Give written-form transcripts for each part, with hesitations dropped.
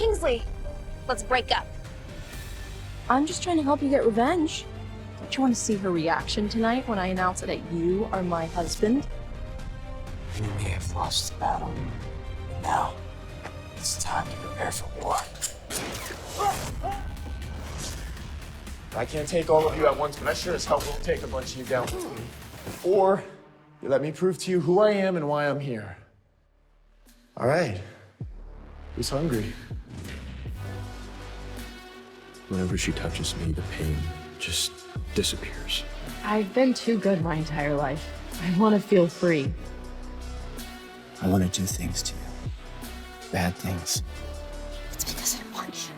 Kingsley, let's break up. I'm just trying to help you get revenge. Don't you want to see her reaction tonight when I announce that you are my husband? You may have lost the battle. But now, it's time to prepare for war. I can't take all of you at once, but I sure as hell will take a bunch of you down with me. Or you let me prove to you who I am and why I'm here. All right. Who's hungry? Whenever she touches me, the pain just disappears. I've been too good my entire life. I want to feel free. I want to do things to you. Bad things. It's because I want you.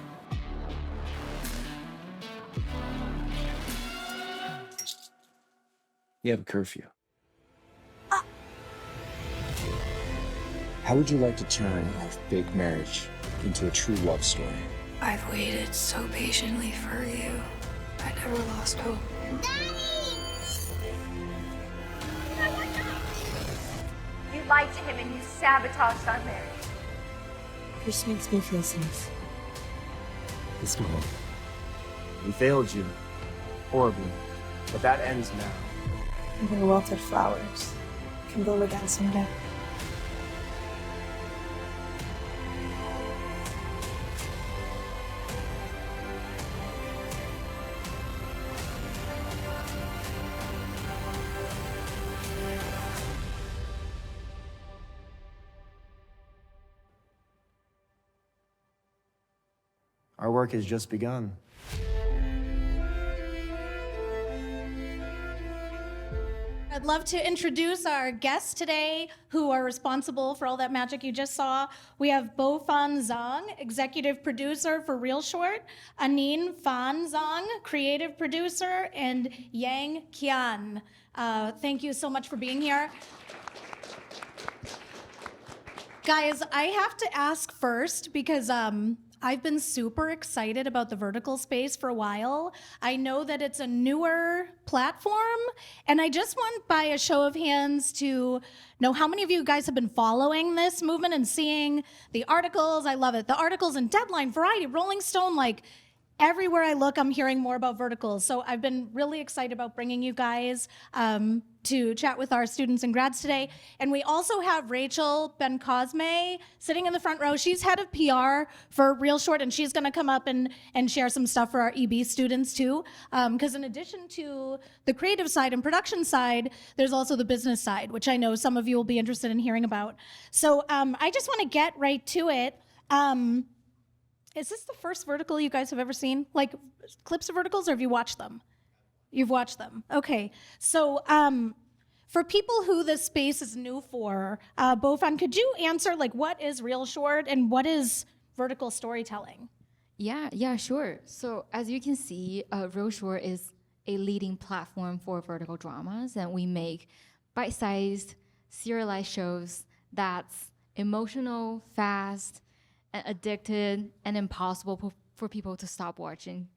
You have a curfew. How would you like to turn our fake marriage into a true love story? I've waited so patiently for you. I never lost hope. You lied to him and you sabotaged our marriage. This makes me feel safe. Let's go home. We failed you. Horribly. But that ends now. Even wilted flowers can bloom again someday. Our work has just begun. I'd love to introduce our guests today who are responsible for all that magic you just saw. We have Bo Fan Zhang, executive producer for ReelShort, Anin Fan Zhang, creative producer, and Yang Qian. Thank you so much for being here. Guys, I have to ask first because I've been super excited about the vertical space for a while. I know that it's a newer platform, and I just want by a show of hands to know how many of you guys have been following this movement and seeing the articles. I love it. The articles in Deadline, Variety, Rolling Stone, like everywhere I look, I'm hearing more about verticals. So I've been really excited about bringing you guys to chat with our students and grads today. And we also have Rachel Ben-Cosme sitting in the front row. She's head of PR for ReelShort, and she's gonna come up and share some stuff for our EB students too. Because in addition to the creative side and production side, there's also the business side, which I know some of you will be interested in hearing about. So I just wanna get right to it. Is this the first vertical you guys have ever seen? Like clips of verticals, or have you watched them? You've watched them. Okay. So for people who this space is new for, Bo Fan, could you answer like what is ReelShort and what is vertical storytelling? Yeah, sure. So as you can see, ReelShort is a leading platform for vertical dramas, and we make bite-sized, serialized shows that's emotional, fast, and addicted, and impossible for people to stop watching.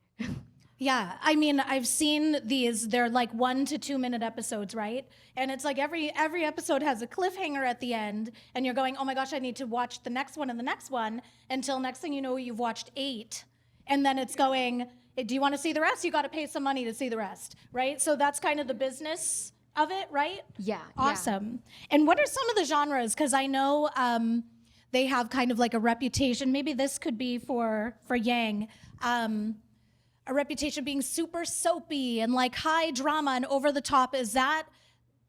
Yeah, I mean, I've seen these. They're like 1 to 2 minute episodes, right? And it's like every episode has a cliffhanger at the end, and you're going, oh my gosh, I need to watch the next one and the next one, until next thing you know, you've watched 8. And then it's going, do you want to see the rest? You got to pay some money to see the rest, right? So that's kind of the business of it, right? Yeah. Awesome. And what are some of the genres? Because I know they have kind of like a reputation. Maybe this could be for Yang. A reputation being super soapy and like high drama and over the top. Is that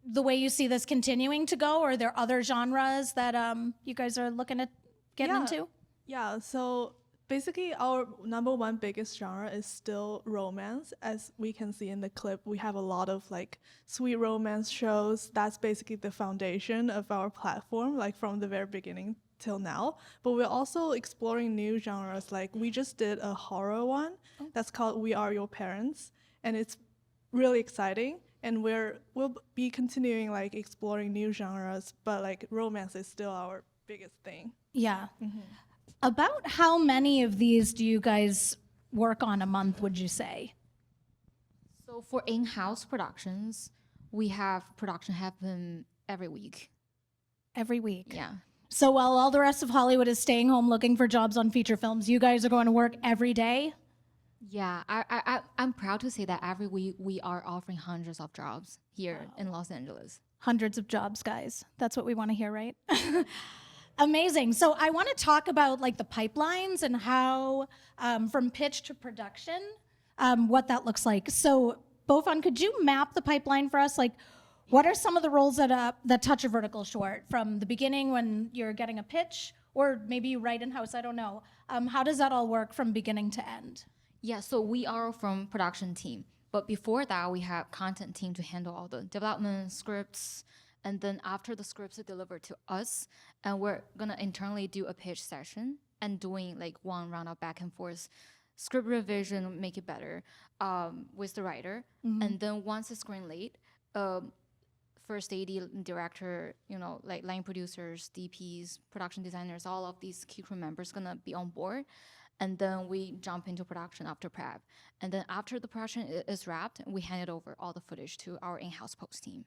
the way you see this continuing to go, or are there other genres that you guys are looking at getting into? Yeah, so basically our #1 biggest genre is still romance. As we can see in the clip, we have a lot of like sweet romance shows. That's basically the foundation of our platform, like from the very beginning till now. But we're also exploring new genres. Like we just did a horror one that's called We Are Your Parents, and it's really exciting. And we'll be continuing like exploring new genres, but like romance is still our biggest thing. Yeah. Mm-hmm. About how many of these do you guys work on a month, would you say? So for in-house productions, we have production happen every week. Every week? Yeah. So while all the rest of Hollywood is staying home looking for jobs on feature films, you guys are going to work every day? Yeah, I'm proud to say that every week we are offering hundreds of jobs here in Los Angeles. Hundreds of jobs, guys. That's what we want to hear, right? Amazing. So I want to talk about like the pipelines and how from pitch to production, what that looks like. So Bofan, could you map the pipeline for us? Like, what are some of the roles that touch a vertical short from the beginning when you're getting a pitch, or maybe you write in-house, I don't know. How does that all work from beginning to end? Yeah, so we are from production team. But before that, we have content team to handle all the development scripts. And then after the scripts are delivered to us, and we're gonna internally do a pitch session and doing like one round of back and forth script revision, make it better with the writer. And then once it's green late, first AD, director, like line producers, DPs, production designers, all of these key crew members gonna be on board. And then we jump into production after prep. And then after the production is wrapped, we hand it over all the footage to our in-house post team.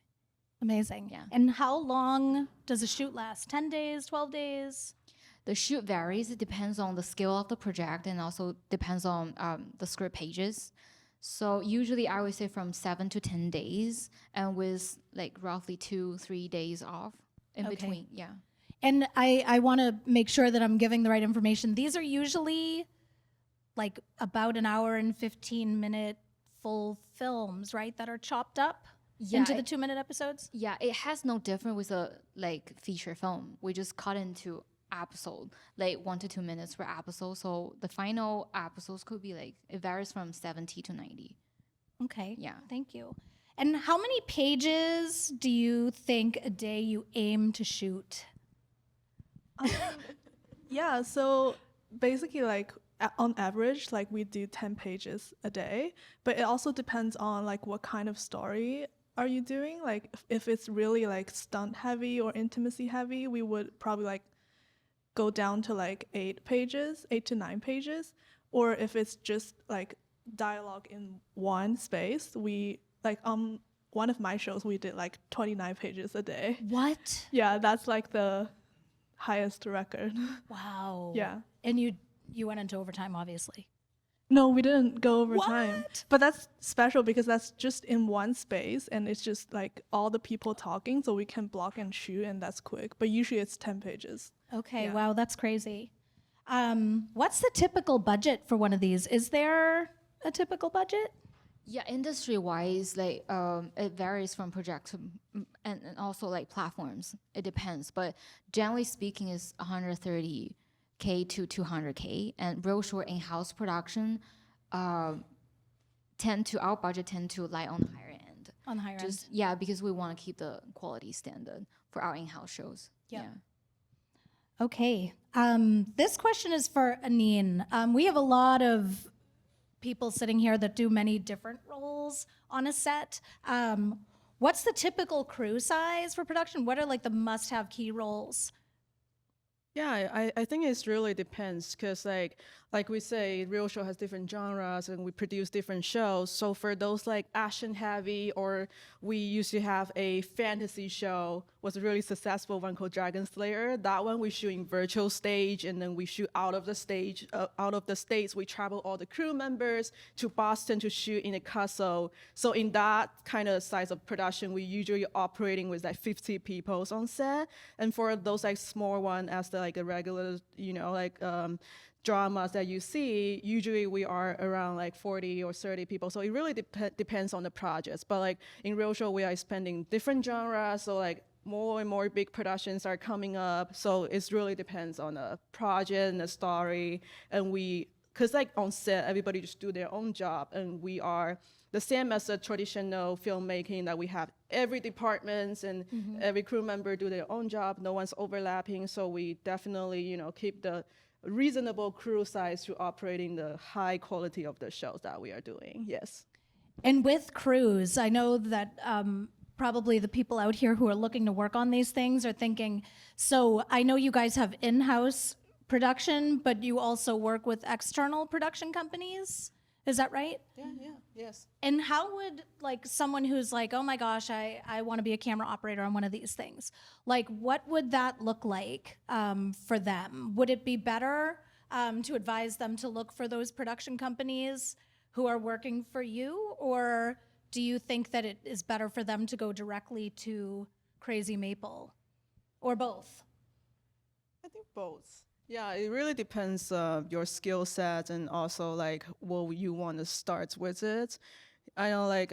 Amazing. Yeah. And how long does a shoot last? 10 days, 12 days? The shoot varies. It depends on the scale of the project and also depends on the script pages. So usually I would say from 7 to 10 days and with like roughly 2-3 days off in between. Yeah. And I want to make sure that I'm giving the right information. These are usually like about an hour and 15-minute full films, right? That are chopped up into the 2-minute episodes? Yeah, it has no different with a like feature film. We just cut into episode, like 1 to 2 minutes per episode. So the final episodes could be like, it varies from 70 to 90. Okay. Yeah. Thank you. And how many pages do you think a day you aim to shoot? Yeah, so basically like on average, like we do 10 pages a day, but it also depends on like what kind of story are you doing. Like if it's really like stunt heavy or intimacy heavy, we would probably like go down to like 8 to 9 pages. Or if it's just like dialogue in one space, we like one of my shows we did like 29 pages a day. What? Yeah, that's like the highest record. Wow. Yeah. And you went into overtime, obviously. No, we didn't go over time. What? But that's special because that's just in one space and it's just like all the people talking, so we can block and shoot and that's quick. But usually it's 10 pages. Okay, Yeah. wow, that's crazy. What's the typical budget for one of these? Is there a typical budget? Yeah, industry-wise, like it varies from project to, and also like platforms. It depends, but generally speaking, is 130K to 200K. And ReelShort in-house production, our budget tend to lie on the higher end. On the higher end. Yeah, because we want to keep the quality standard for our in-house shows. Yep. Yeah. Okay. This question is for Anine. We have a lot of people sitting here that do many different roles on a set. What's the typical crew size for production? What are like the must-have key roles? Yeah, I think it really depends because like we say, ReelShort has different genres and we produce different shows. So for those like action heavy, or we used to have a fantasy show, was really successful one called Dragon Slayer. That one we shoot in virtual stage and then we shoot out of the stage, out of the States. We travel all the crew members to Boston to shoot in a castle. So in that kind of size of production, we usually operating with like 50 people on set. And for those like small one as the like a regular, dramas that you see, usually we are around like 40 or 30 people. So it really depends on the projects. But like in ReelShort, we are spending different genres. So like more and more big productions are coming up. So it really depends on the project and the story. And because like on set, everybody just do their own job. And we are the same as a traditional filmmaking that we have every department and every crew member do their own job. No one's overlapping. So we definitely, keep the reasonable crew size to operating the high quality of the shows that we are doing. Yes. And with crews, I know that probably the people out here who are looking to work on these things are thinking, so I know you guys have in-house production, but you also work with external production companies. Is that right? Yeah, yes. And how would like someone who's like, oh my gosh, I want to be a camera operator on one of these things, like what would that look like for them? Would it be better to advise them to look for those production companies who are working for you? Or do you think that it is better for them to go directly to Crazy Maple, or both? I think both. Yeah, it really depends your skill set and also like what you want to start with it. I know like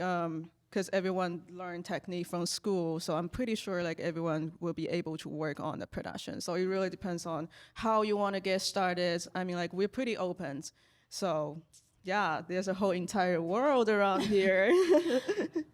because everyone learned technique from school, so I'm pretty sure like everyone will be able to work on the production. So it really depends on how you want to get started. I mean, like we're pretty open, so yeah, there's a whole entire world around here.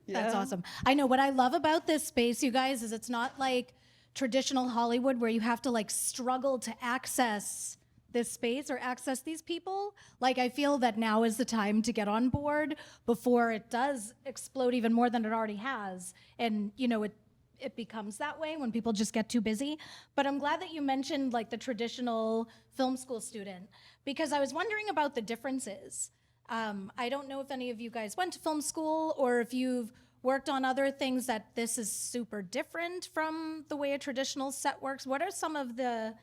That's awesome. I know what I love about this space, you guys, is it's not like traditional Hollywood where you have to like struggle to access this space or access these people. Like I feel that now is the time to get on board before it does explode even more than it already has. And you know, it becomes that way when people just get too busy. But I'm glad that you mentioned like the traditional film school student, because I was wondering about the differences. I don't know if any of you guys went to film school or if you've worked on other things that this is super different from the way a traditional set works. What are some of the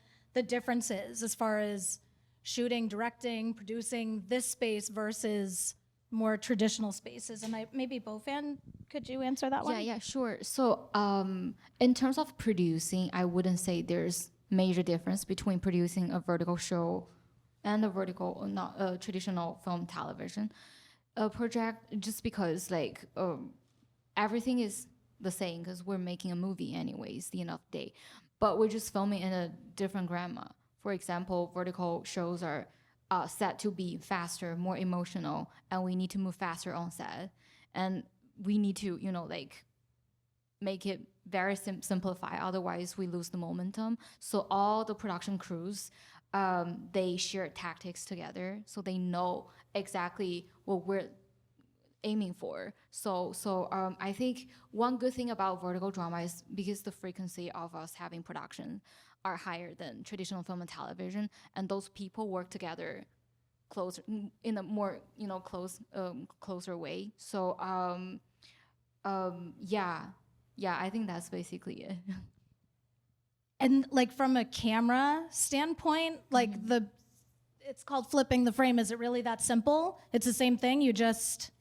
differences as far as shooting, directing, producing this space versus more traditional spaces? And maybe Bofan, could you answer that one? Yeah, sure. So in terms of producing, I wouldn't say there's major difference between producing a vertical show and a vertical, not a traditional film television project, just because like everything is the same because we're making a movie anyways, the end of the day. But we're just filming in a different grammar. For example, vertical shows are set to be faster, more emotional, and we need to move faster on set. And we need to, you know, like make it very simplify, otherwise we lose the momentum. So all the production crews, they share tactics together, so they know exactly what we're aiming for. So I think one good thing about vertical drama is because the frequency of us having production are higher than traditional film and television, and those people work together closer in a more, you know, closer way. So yeah, I think that's basically it. And like from a camera standpoint, like it's called flipping the frame. Is it really that simple? It's the same thing. You just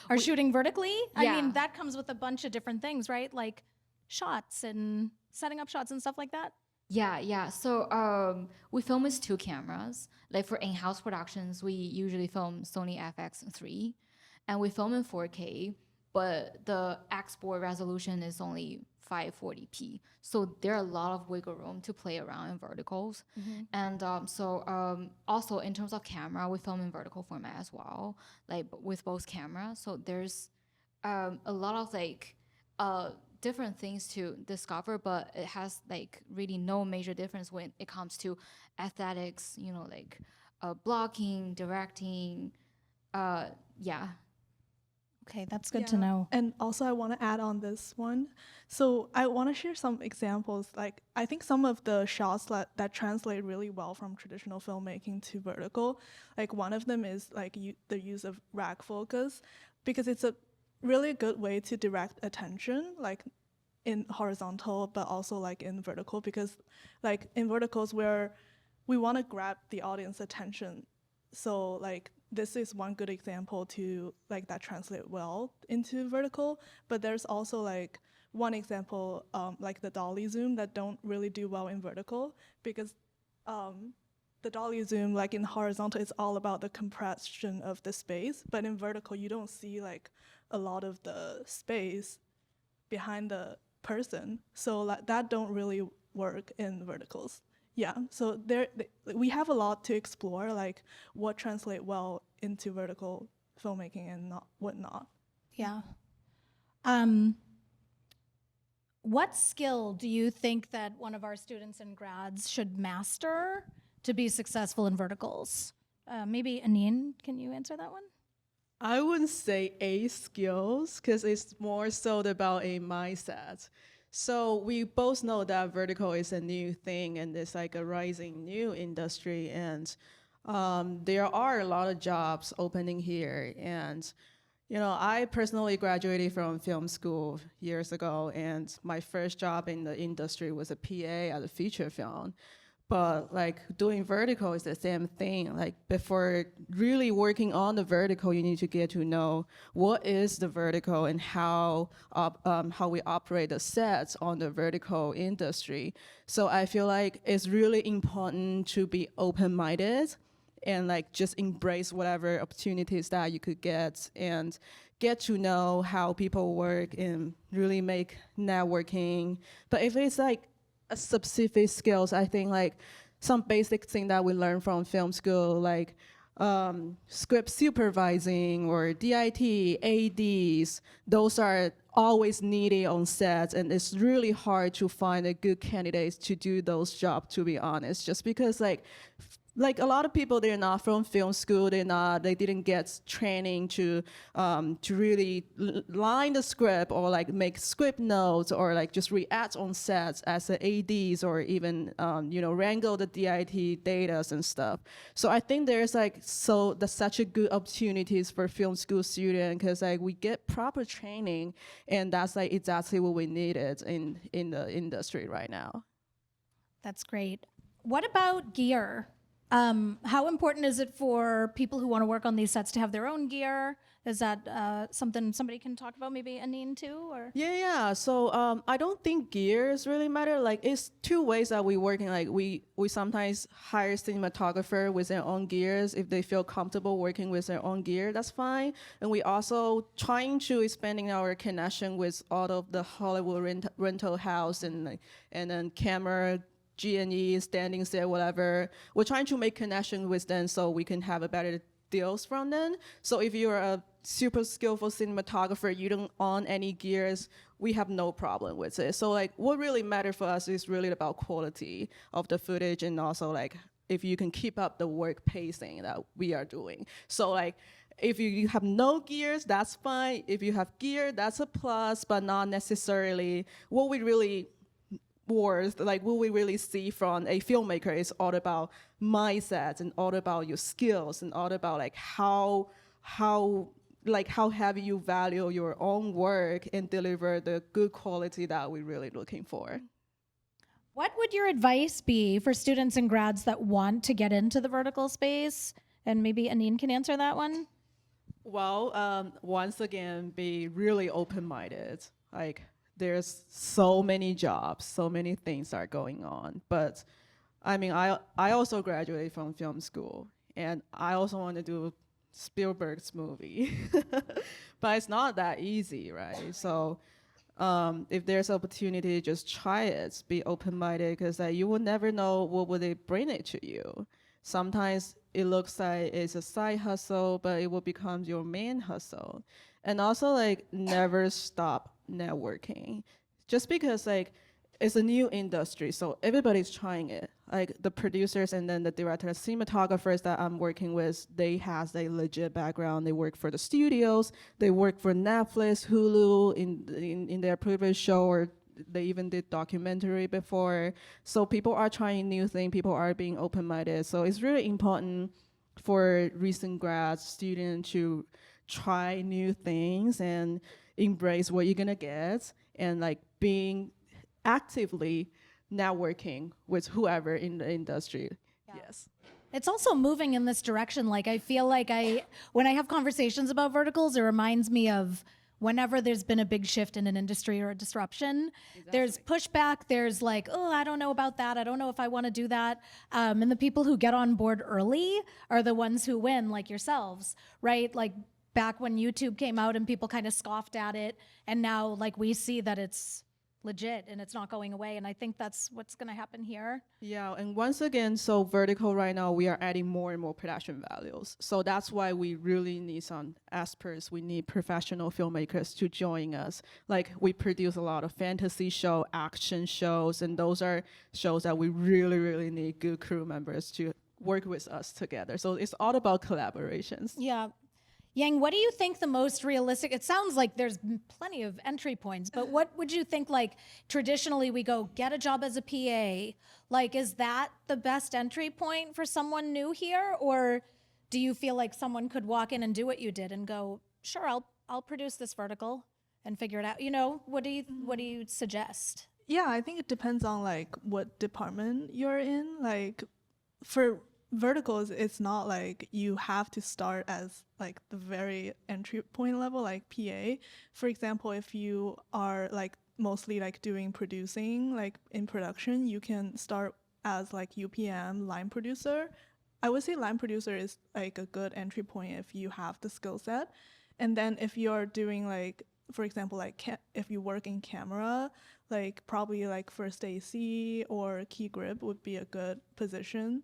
are shooting vertically. I mean, that comes with a bunch of different things, right? Like shots and setting up shots and stuff like that. Yeah. So we film with 2 cameras. Like for in-house productions, we usually film Sony FX3, and we film in 4K, but the export resolution is only 540p. So there are a lot of wiggle room to play around in verticals. And also in terms of camera, we film in vertical format as well, like with both cameras. So there's a lot of like different things to discover, but it has like really no major difference when it comes to aesthetics, you know, like blocking, directing, yeah. Okay, that's good to know. And also I want to add on this one. So I want to share some examples. Like I think some of the shots that translate really well from traditional filmmaking to vertical. Like one of them is like the use of rack focus, because it's a really good way to direct attention, like in horizontal, but also like in vertical, because like in verticals where we want to grab the audience attention. So like this is one good example to like that translate well into vertical, but there's also like one example like the dolly zoom that don't really do well in vertical, because the dolly zoom like in horizontal is all about the compression of the space, but in vertical you don't see like a lot of the space behind the person, so like, that don't really work in verticals. Yeah, so we have a lot to explore, like what translate well into vertical filmmaking and what not. Yeah. What skill do you think that one of our students and grads should master to be successful in verticals? Maybe Anine, can you answer that one? I wouldn't say a skills, because it's more so about a mindset. So we both know that vertical is a new thing and it's like a rising new industry. And there are a lot of jobs opening here. And, you know, I personally graduated from film school years ago, and my first job in the industry was a PA at a feature film. But like doing vertical is the same thing. Like before really working on the vertical, you need to get to know what is the vertical and how we operate the sets on the vertical industry. So I feel like it's really important to be open-minded and like just embrace whatever opportunities that you could get and get to know how people work and really make networking. But if it's like a specific skills, I think like some basic thing that we learn from film school, like script supervising or DIT, ADs, those are always needed on sets, and it's really hard to find a good candidates to do those jobs, to be honest, just because like a lot of people, they're not from film school, they didn't get training to really line the script or like make script notes or like just react on sets as the ADs or even, wrangle the DIT data and stuff. So I think there's like, that's such a good opportunities for film school students because like we get proper training, and that's like exactly what we needed in the industry right now. That's great. What about gear? How important is it for people who want to work on these sets to have their own gear? Is that something somebody can talk about, maybe Anine too? Or Yeah. So I don't think gears really matter. Like it's two ways that we working. Like we sometimes hire cinematographer with their own gears if they feel comfortable working with their own gear. That's fine. And we also trying to expanding our connection with all of the Hollywood rental house and then camera. G&E, standing there, whatever. We're trying to make connection with them so we can have a better deals from them. So if you're a super skillful cinematographer, you don't own any gears, we have no problem with it. So like what really matters for us is really about quality of the footage, and also like if you can keep up the work pacing that we are doing. So like if you have no gears, that's fine. If you have gear, that's a plus, but not necessarily what we really like what we really see from a filmmaker is all about mindsets and all about your skills and all about like how heavy you value your own work and deliver the good quality that we're really looking for. what would your advice be for students and grads that want to get into the vertical space? And maybe Anine can answer that one. Well, once again, be really open-minded. Like there's so many jobs, so many things are going on. But I mean, I also graduated from film school, and I also want to do Spielberg's movie. But it's not that easy, right? So if there's opportunity, just try it. Be open-minded, because you will never know what would they bring it to you. Sometimes it looks like it's a side hustle, but it will become your main hustle. And also like never stop networking, just because like it's a new industry, so everybody's trying it. Like the producers and then the directors, cinematographers that I'm working with, they has a legit background. They work for the studios, they work for Netflix, Hulu in their previous show, or they even did documentary before. So people are trying new things, people are being open-minded. So it's really important for recent grad students to try new things and embrace what you're gonna get, and like being actively networking with whoever in the industry. Yeah. Yes. It's also moving in this direction. Like I feel like when I have conversations about verticals, it reminds me of whenever there's been a big shift in an industry or a disruption. Exactly. There's pushback, there's like, oh, I don't know about that, I don't know if I want to do that. And the people who get on board early are the ones who win, like yourselves, right? Like back when YouTube came out and people kind of scoffed at it, and now like we see that it's legit and it's not going away, and I think that's what's going to happen here. Yeah, and once again, so vertical right now, we are adding more and more production values. So that's why we really need some experts. We need professional filmmakers to join us. Like we produce a lot of fantasy show, action shows, and those are shows that we really, really need good crew members to work with us together. So it's all about collaborations. Yeah. Yang, what do you think the most realistic? It sounds like there's plenty of entry points, but what would you think, like, traditionally we go get a job as a PA? Like, is that the best entry point for someone new here? Or do you feel like someone could walk in and do what you did and go, sure, I'll produce this vertical and figure it out? You know, what do you suggest? Yeah, I think it depends on like what department you're in. Like for verticals, it's not like you have to start as like the very entry point level, like PA. For example, if you are like mostly like doing producing, like in production, you can start as like UPM, line producer. I would say line producer is like a good entry point if you have the skill set. And then if you're doing like, for example, like if you work in camera, like probably like first AC or key grip would be a good position.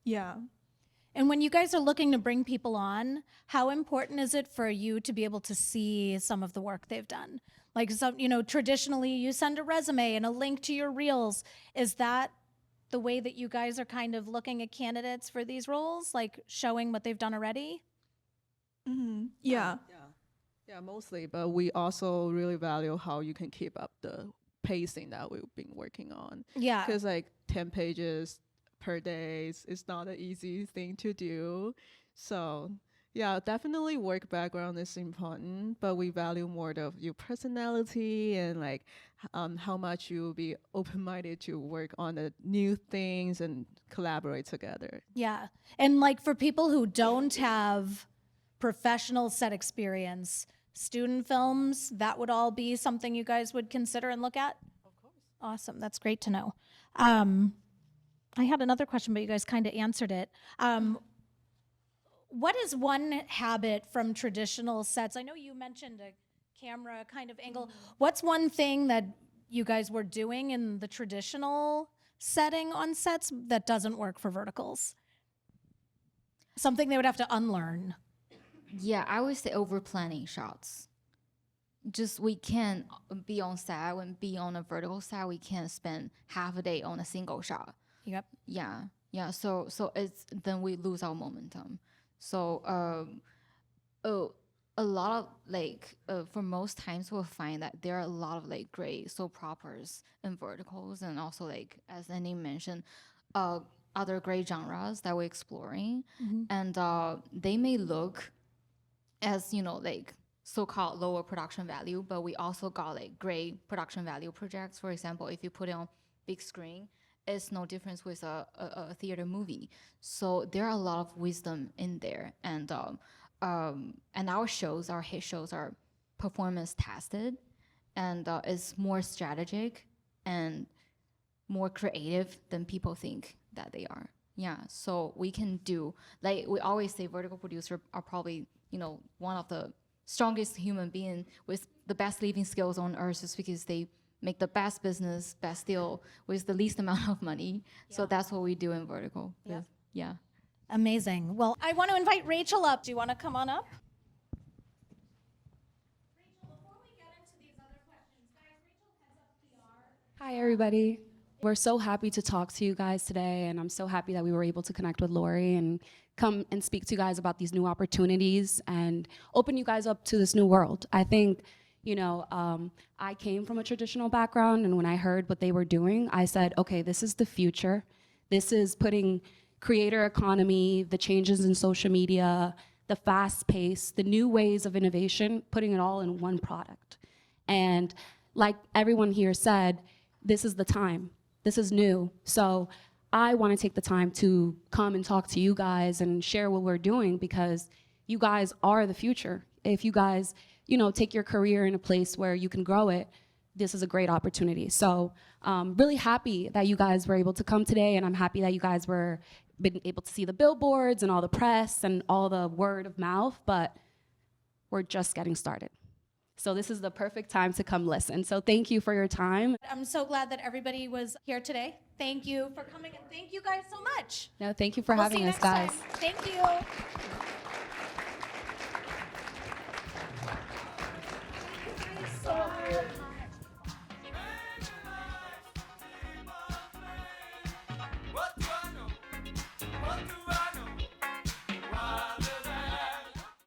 Yeah. And when you guys are looking to bring people on, how important is it for you to be able to see some of the work they've done? Like, some, you know, traditionally you send a resume and a link to your reels. Is that the way that you guys are kind of looking at candidates for these roles, like showing what they've done already? Mm-hmm. Yeah. Yeah, mostly, but we also really value how you can keep up the pacing that we've been working on. Yeah. Because like 10 pages per day is not an easy thing to do. So yeah, definitely work background is important, but we value more of your personality and like how much you'll be open-minded to work on the new things and collaborate together. Yeah. And like for people who don't have professional set experience, student films, that would all be something you guys would consider and look at? Of course. Awesome. That's great to know. I had another question, but you guys kind of answered it. What is one habit from traditional sets? I know you mentioned a camera kind of angle. What's one thing that you guys were doing in the traditional setting on sets that doesn't work for verticals? Something they would have to unlearn. Yeah, I would say over planning shots. Just we can't be on set and be on a vertical set. We can't spend half a day on a single shot. Yep. Yeah. So it's then we lose our momentum. So a lot of like for most times we'll find that there are a lot of like great soap operas and verticals, and also like as Annie mentioned, other great genres that we're exploring, and they may look as, you know, like so-called lower production value, but we also got like great production value projects. For example, if you put it on big screen, it's no difference with a theater movie. So there are a lot of wisdom in there, and our shows, our hit shows, are performance tested, and it's more strategic and more creative than people think that they are. Yeah, so we can do, like we always say, vertical producers are probably, you know, one of the strongest human being with the best living skills on earth, just because they make the best business, best deal with the least amount of money. Yeah. So that's what we do in vertical. Yeah. Yeah. Amazing. Well, I want to invite Rachel up. Do you want to come on up? Rachel, before we get into these other questions, guys, Rachel heads up PR. Hi, everybody. We're so happy to talk to you guys today, and I'm so happy that we were able to connect with Lori and come and speak to you guys about these new opportunities and open you guys up to this new world. I think, you know, I came from a traditional background, and when I heard what they were doing, I said, okay, this is the future. This is putting creator economy, the changes in social media, the fast pace, the new ways of innovation, putting it all in one product. And like everyone here said, this is the time. This is new. So I want to take the time to come and talk to you guys and share what we're doing, because you guys are the future. If you guys, you know, take your career in a place where you can grow it, this is a great opportunity. So really happy that you guys were able to come today, and I'm happy that you guys were been able to see the billboards and all the press and all the word of mouth, but we're just getting started. So this is the perfect time to come listen. So thank you for your time. I'm so glad that everybody was here today. Thank you for coming, and thank you guys so much. No, thank you for having us, guys. Thank you.